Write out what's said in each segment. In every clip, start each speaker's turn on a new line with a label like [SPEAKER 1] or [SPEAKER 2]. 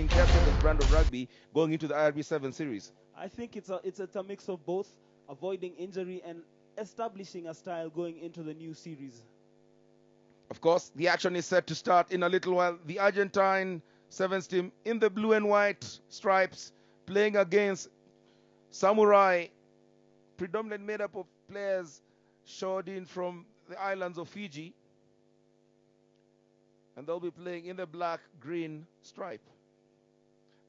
[SPEAKER 1] being kept in this brand of rugby going into the IRB7 series?
[SPEAKER 2] I think it's a mix of both, avoiding injury and establishing a style going into the new series.
[SPEAKER 1] Of course, the action is set to start in a little while. The Argentine Sevens team in the blue and white stripes playing against Samurai, predominantly made up of players shored in from the islands of Fiji. And they'll be playing in the black-green stripe.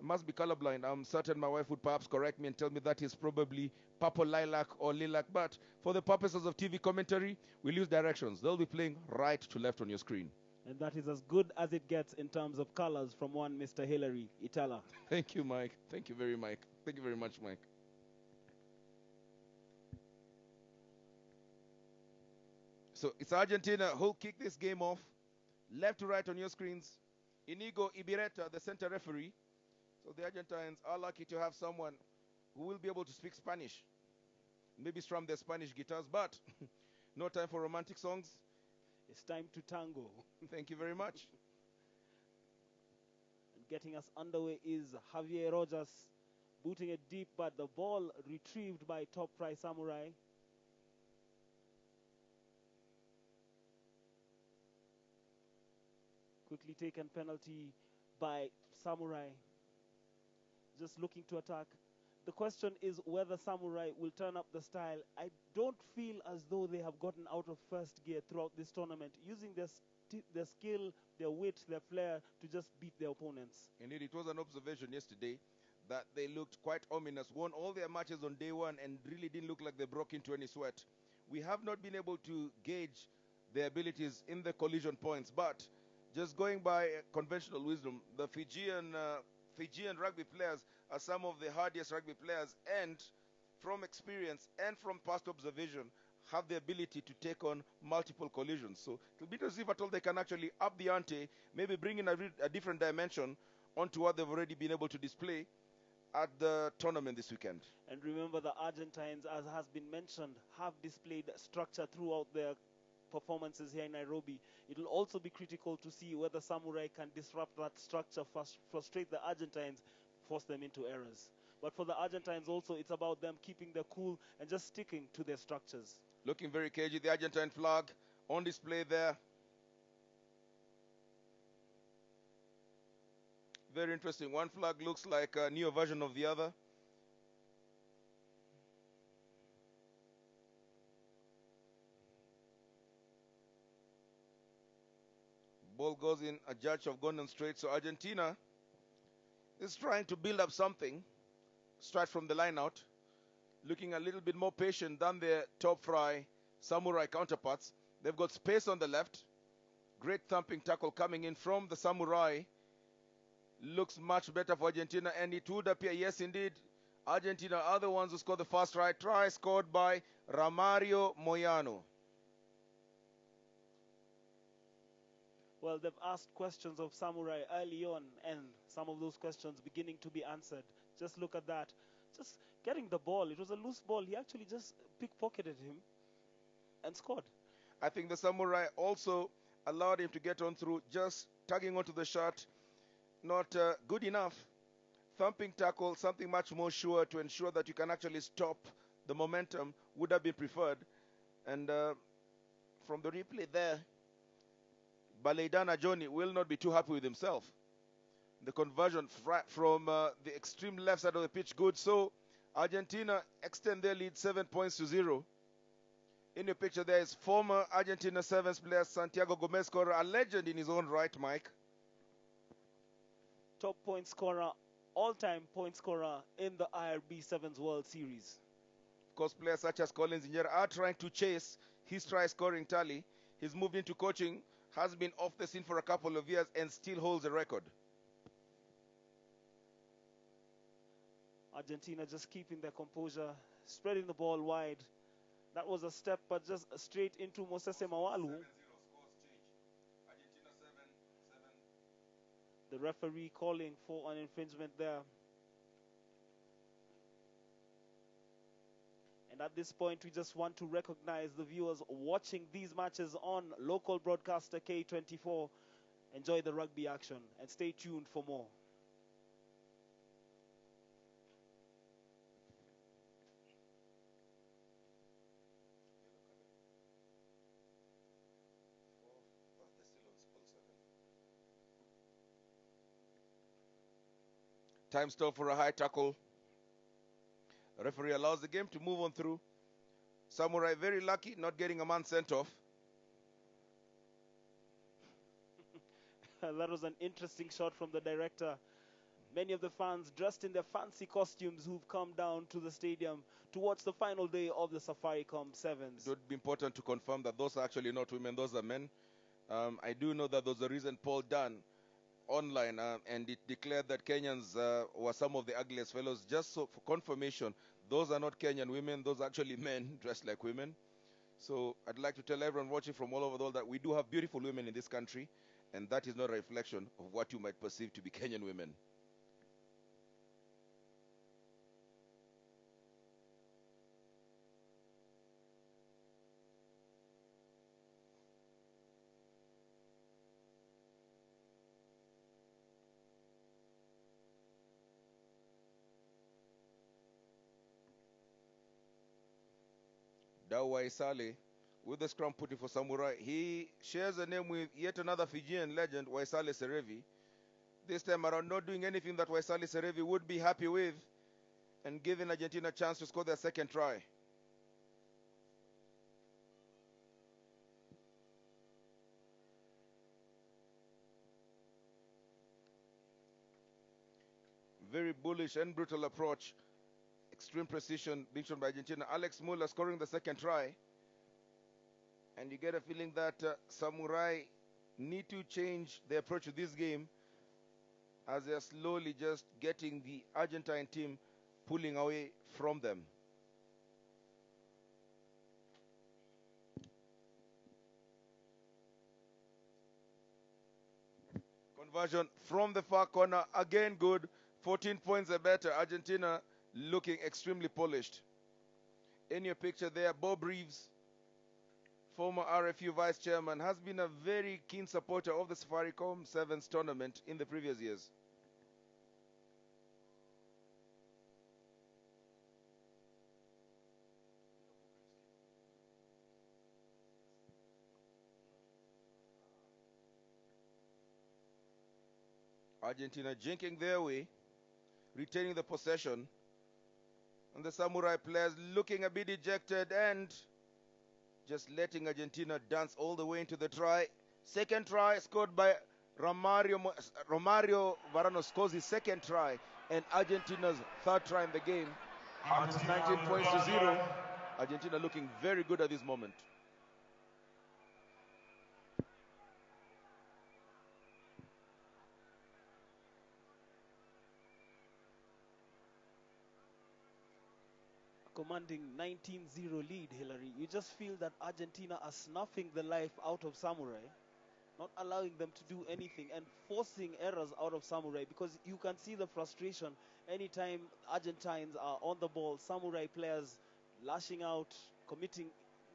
[SPEAKER 1] I must be colorblind. I'm certain my wife would perhaps correct me and tell me that is probably purple lilac or lilac. But for the purposes of TV commentary, we'll use directions. They'll be playing right to left on your screen.
[SPEAKER 2] And that is as good as it gets in terms of colors from one Mr. Hillary Itala.
[SPEAKER 1] Thank you, Mike. Thank you very much. Thank you very much, Mike. So it's Argentina who'll kick this game off. Left to right on your screens. Inigo Ibireta, the center referee. So the Argentines are lucky to have someone who will be able to speak Spanish. Maybe strum their Spanish guitars, but no time for romantic songs.
[SPEAKER 2] It's time to tango.
[SPEAKER 1] Thank you very much.
[SPEAKER 2] And getting us underway is Javier Rogers, booting it deep, but the ball retrieved by top prize Samurai. Quickly taken penalty by Samurai. Just looking to attack. The question is whether Samurai will turn up the style. I don't feel as though they have gotten out of first gear throughout this tournament, using their skill, their wit, their flair to just beat their opponents.
[SPEAKER 1] Indeed, it was an observation yesterday that they looked quite ominous. Won all their matches on day one and really didn't look like they broke into any sweat. We have not been able to gauge their abilities in the collision points, but just going by conventional wisdom, the Fijian rugby players are some of the hardiest rugby players, and from experience and from past observation have the ability to take on multiple collisions. So it'll be to see if at all they can actually up the ante, maybe bring in a different dimension onto what they've already been able to display at the tournament this weekend.
[SPEAKER 2] And remember, the Argentines, as has been mentioned, have displayed structure throughout their performances here in Nairobi. It will also be critical to see whether Samurai can disrupt that structure, frustrate the Argentines, force them into errors. But for the Argentines also, it's about them keeping their cool and just sticking to their structures.
[SPEAKER 1] Looking very cagey, the Argentine flag on display there. Very interesting. One flag looks like a newer version of the other. Ball goes in, a judge have gone on straight. So Argentina is trying to build up something straight from the line out, looking a little bit more patient than their top fry Samurai counterparts. They've got space on the left. Great thumping tackle coming in from the Samurai. Looks much better for Argentina, and it would appear, yes indeed, Argentina are the ones who scored the first try scored by Ramario Moyano.
[SPEAKER 2] Well, they've asked questions of Samurai early on, and some of those questions beginning to be answered. Just look at that. Just getting the ball. It was a loose ball. He actually just pickpocketed him and scored.
[SPEAKER 1] I think the Samurai also allowed him to get on through, just tugging onto the shot. Not good enough. Thumping tackle, something much more sure to ensure that you can actually stop the momentum, would have been preferred. And from the replay there, Baleidana Johnny will not be too happy with himself. The conversion from the extreme left side of the pitch, good. So Argentina extend their lead 7 points to 0. In your picture there is former Argentina Sevens player Santiago Gomez scorer, a legend in his own right, Mike.
[SPEAKER 2] Top point scorer, all-time point scorer in the IRB Sevens World Series.
[SPEAKER 1] Of course, players such as Collins Injera are trying to chase his try-scoring tally. He's moved into coaching, has been off the scene for a couple of years, and still holds the record.
[SPEAKER 2] Argentina just keeping their composure, spreading the ball wide. That was a step, but just straight into Mosese Mawalu. The referee calling for an infringement there. And at this point, we just want to recognize the viewers watching these matches on local broadcaster K24. Enjoy the rugby action and stay tuned for more.
[SPEAKER 1] Time stop for a high tackle. Referee allows the game to move on through. Samurai very lucky not getting a man sent off.
[SPEAKER 2] That was an interesting shot from the director. Many of the fans dressed in their fancy costumes who've come down to the stadium to watch the final day of the Safaricom Sevens.
[SPEAKER 1] It would be important to confirm that those are actually not women, those are men. I do know that there was a recent poll done online and it declared that Kenyans were some of the ugliest fellows. Just so for confirmation, those are not Kenyan women, those are actually men dressed like women. So I'd like to tell everyone watching from all over the world that we do have beautiful women in this country, and that is not a reflection of what you might perceive to be Kenyan women. Dao Waisale with the scrum putting for Samurai. He shares a name with yet another Fijian legend, Waisale Serevi. This time around, not doing anything that Waisale Serevi would be happy with and giving Argentina a chance to score their second try. Very bullish and brutal approach. Extreme precision being shown by Argentina. Alex Muller scoring the second try. And you get a feeling that Samurai need to change their approach to this game as they are slowly just getting the Argentine team pulling away from them. Conversion from the far corner, again good. 14 points are better. Argentina looking extremely polished. In your picture there, Bob Reeves, former RFU vice chairman, has been a very keen supporter of the Safaricom Sevens tournament in the previous years. Argentina jinking their way, retaining the possession. And the Samurai players looking a bit dejected and just letting Argentina dance all the way into the try. Second try scored by Romario Varano scores his second try and Argentina's third try in the game. It's 19 points to 0. Argentina looking very good at this moment.
[SPEAKER 2] Commanding 19-0 lead, Hillary. You just feel that Argentina are snuffing the life out of Samurai, not allowing them to do anything and forcing errors out of Samurai, because you can see the frustration anytime Argentines are on the ball. Samurai players lashing out, committing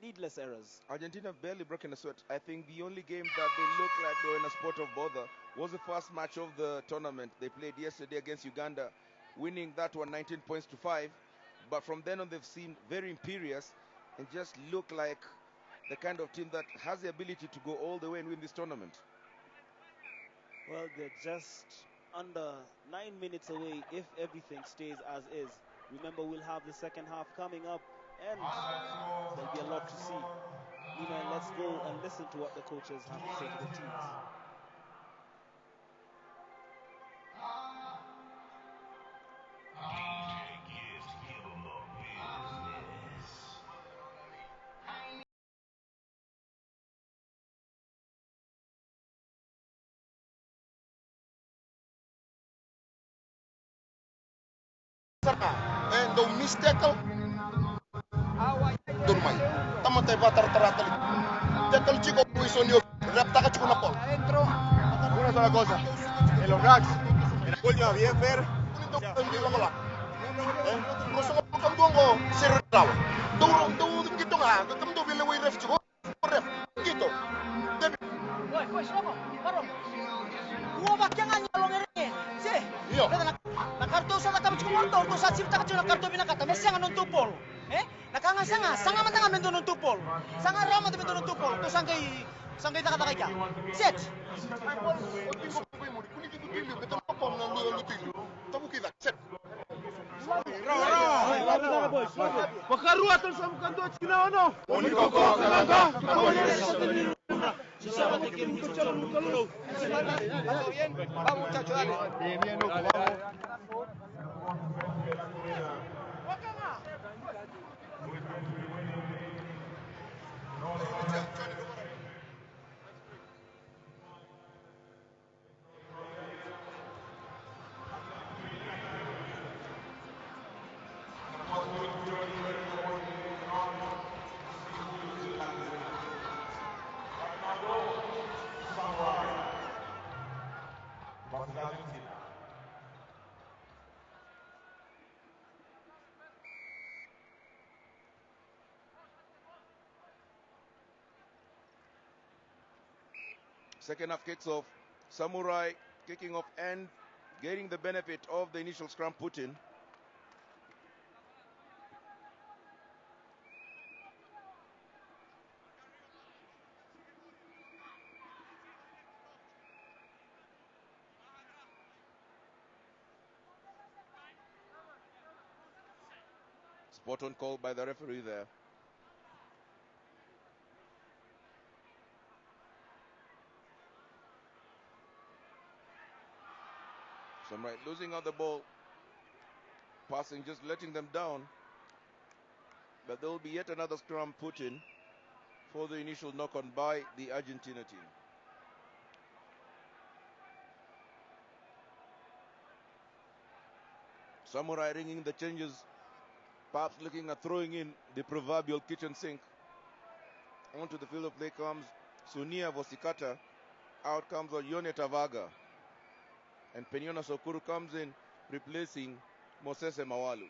[SPEAKER 2] needless errors.
[SPEAKER 1] Argentina barely broken a sweat. I think the only game that they looked like they were in a spot of bother was the first match of the tournament. They played yesterday against Uganda, winning that one 19 points to 5. But from then on, they've seemed very imperious and just look like the kind of team that has the ability to go all the way and win this tournament.
[SPEAKER 2] Well, they're just under 9 minutes away if everything stays as is. Remember, we'll have the second half coming up and there'll be a lot to see. Meanwhile, let's go and listen to what the coaches have to say to the teams.
[SPEAKER 3] And the mistake don't mind. Tamatay ba taratali. Tackle chico puisonio. Repta ka chico na pol.
[SPEAKER 4] Una sola cosa, en los racks, en la última bien fair.
[SPEAKER 3] Gusto ko kang duongo sirraw. Do gito nga, kam do bile way ref chico. Ref gito.
[SPEAKER 5] Woi, slomo, parong. Gua bakya nga nyalong ere. Si.
[SPEAKER 3] Iyo.
[SPEAKER 5] Na karto sa takam chico morto, to sa sip taka chico na karto binakata. Mesya nga non tupol. Nakanga sanga matanga mendo non tupol. Sanga rama de mendo non tupol. To sangay taka ka. Set.
[SPEAKER 3] Kuni kito tilio, kito na pom na lo tilio. Tabu kita. Vamos, muchachos, dale.
[SPEAKER 4] Bien, loco, vamos.
[SPEAKER 1] Second half kicks off. Samurai kicking off and getting the benefit of the initial scrum put in. Spot on call by the referee there. Samurai losing out the ball. Passing, just letting them down. But there will be yet another scrum put in for the initial knock-on by the Argentina team. Samurai ringing the changes, perhaps looking at throwing in the proverbial kitchen sink. Onto the field of play comes Sunia Vosikata. Out comes Oyone Tavaga. And Penyona Sokuru comes in, replacing Mosese Mawalu.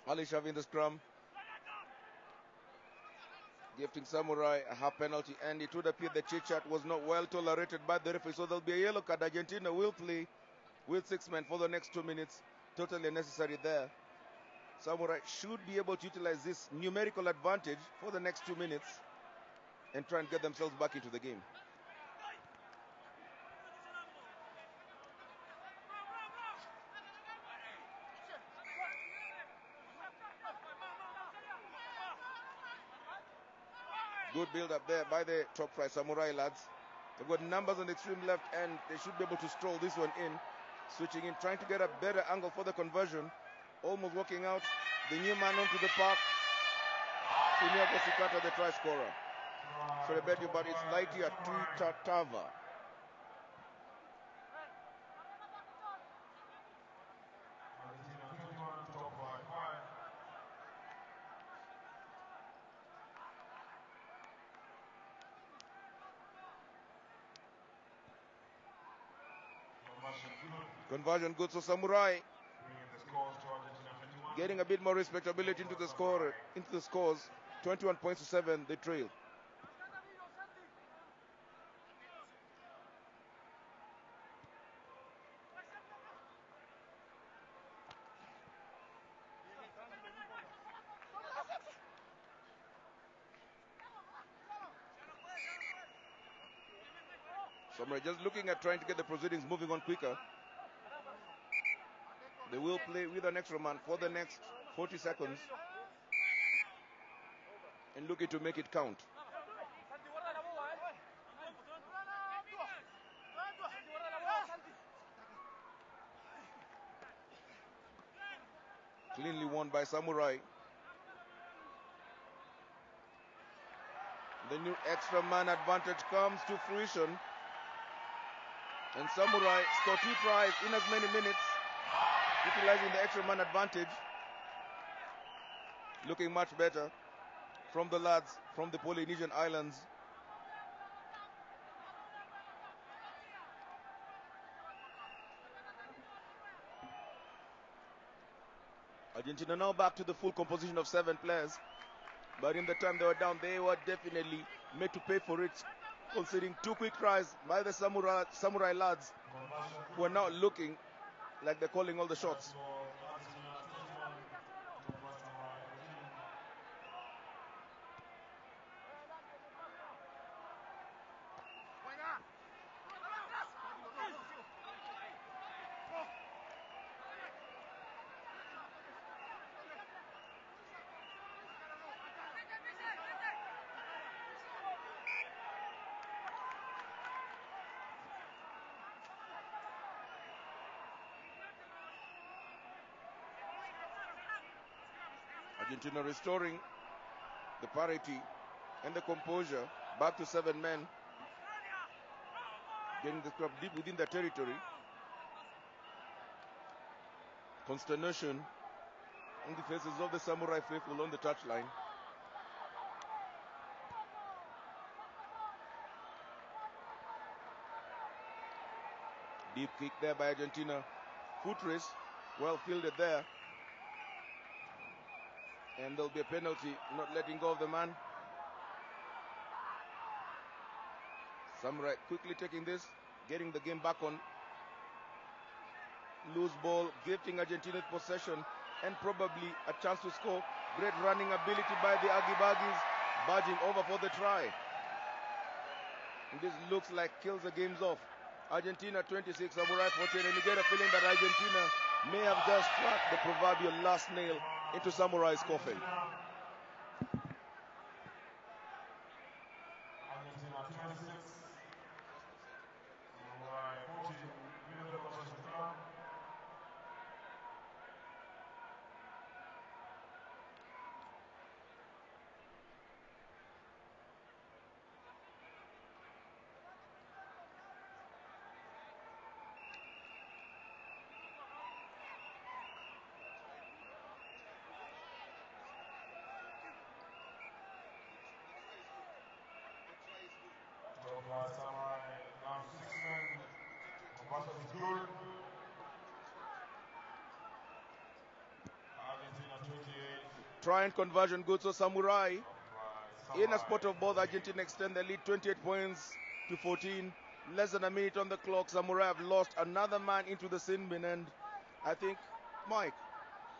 [SPEAKER 1] Ali Shavi in the scrum, gifting Samurai a half penalty, and it would appear the chit-chat was not well tolerated by the referee, so there'll be a yellow card. Argentina will play with 6 men for the next 2 minutes. Totally unnecessary there. Samurai should be able to utilize this numerical advantage for the next 2 minutes and try and get themselves back into the game. Good build up there by the top fry Samurai lads. They've got numbers on the extreme left and they should be able to stroll this one in. Switching in, trying to get a better angle for the conversion. Almost working out. The new man onto the park. Sunia Kosikata, the try scorer. Sorry, I bet you, but it's Laitia Tuitava. Conversion good, so Samurai getting a bit more respectability into the score, into the scores. 21 points to 7, they trail. Samurai just looking at trying to get the proceedings moving on quicker. They will play with an extra man for the next 40 seconds and looking to make it count. Cleanly won by Samurai. The new extra man advantage comes to fruition. And Samurai score 2 tries in as many minutes, utilizing the extra man advantage. Looking much better from the lads from the Polynesian Islands. Argentina now back to the full composition of 7 players. But in the time they were down, they were definitely made to pay for it, conceding 2 quick tries by the Samurai lads, who are now looking like they're calling all the shots. Argentina restoring the parity and the composure. Back to 7 men. Getting the club deep within their territory. Consternation on the faces of the Samurai faithful on the touchline. Deep kick there by Argentina. Foot race, well fielded there. And there'll be a penalty, not letting go of the man. Samurai quickly taking this, getting the game back on. Loose ball, gifting Argentina possession and probably a chance to score. Great running ability by the Agibagis, barging over for the try. And this looks like kills the games off. Argentina 26, Samurai 14, and you get a feeling that Argentina may have just struck the proverbial last nail into Samurai's coffin.
[SPEAKER 6] Argentina 26, Samurai 14, with the possession now. Samurai down to 6 men. Conversion is good. Argentina 28.
[SPEAKER 1] Try and conversion good, so Samurai in a spot of both. Argentina extend the lead 28 points to 14. Less than a minute on the clock. Samurai have lost another man into the sin bin, and I think, Mike,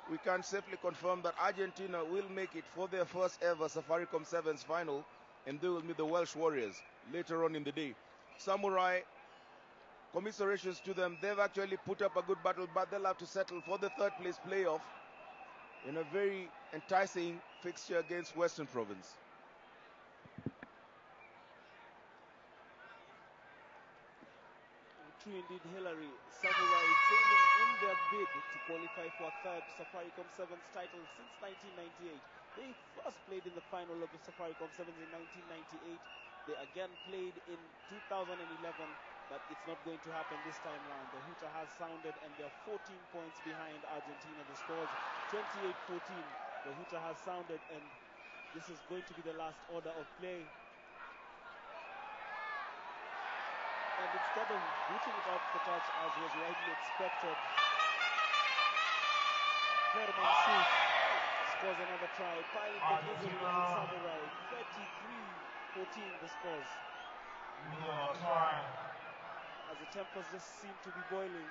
[SPEAKER 1] we can safely confirm that Argentina will make it for their first ever Safaricom Sevens final, and they will meet the Welsh Warriors later on in the day. Samurai, commiserations to them. They've actually put up a good battle, but they'll have to settle for the third place playoff in a very enticing fixture against Western Province.
[SPEAKER 2] True indeed, Hillary. Samurai failing in their bid to qualify for a third Safaricom Sevens title since 1998. They first played in the final of the Safaricom Sevens in 1998. They again played in 2011, but it's not going to happen this time round. The hooter has sounded and they're 14 points behind Argentina. The score's 28-14. The hooter has sounded and this is going to be the last order of play. And instead of booting it off the touch as was widely expected, Herman Suf scores another try, piling the misery on Samurai. 33-14 the scores. As the tempers just seem to be boiling.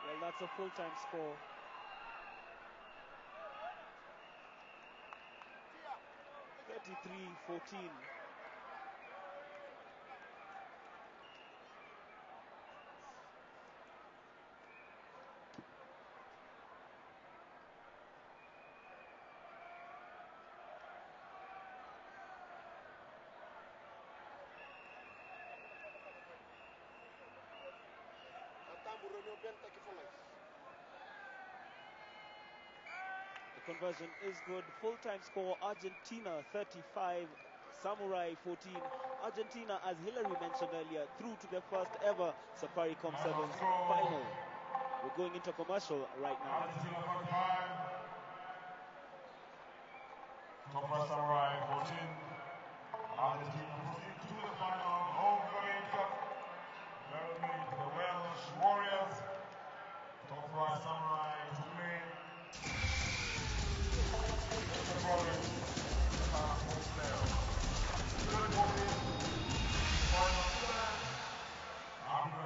[SPEAKER 2] Well, that's a full-time score. (33-14). The conversion is good. Full-time score, Argentina 35, Samurai 14. Argentina, as Hillary mentioned earlier, through to their first ever Safaricom Sevens final. We're going into commercial right now.
[SPEAKER 6] Argentina 45. Top Samurai 14. Argentina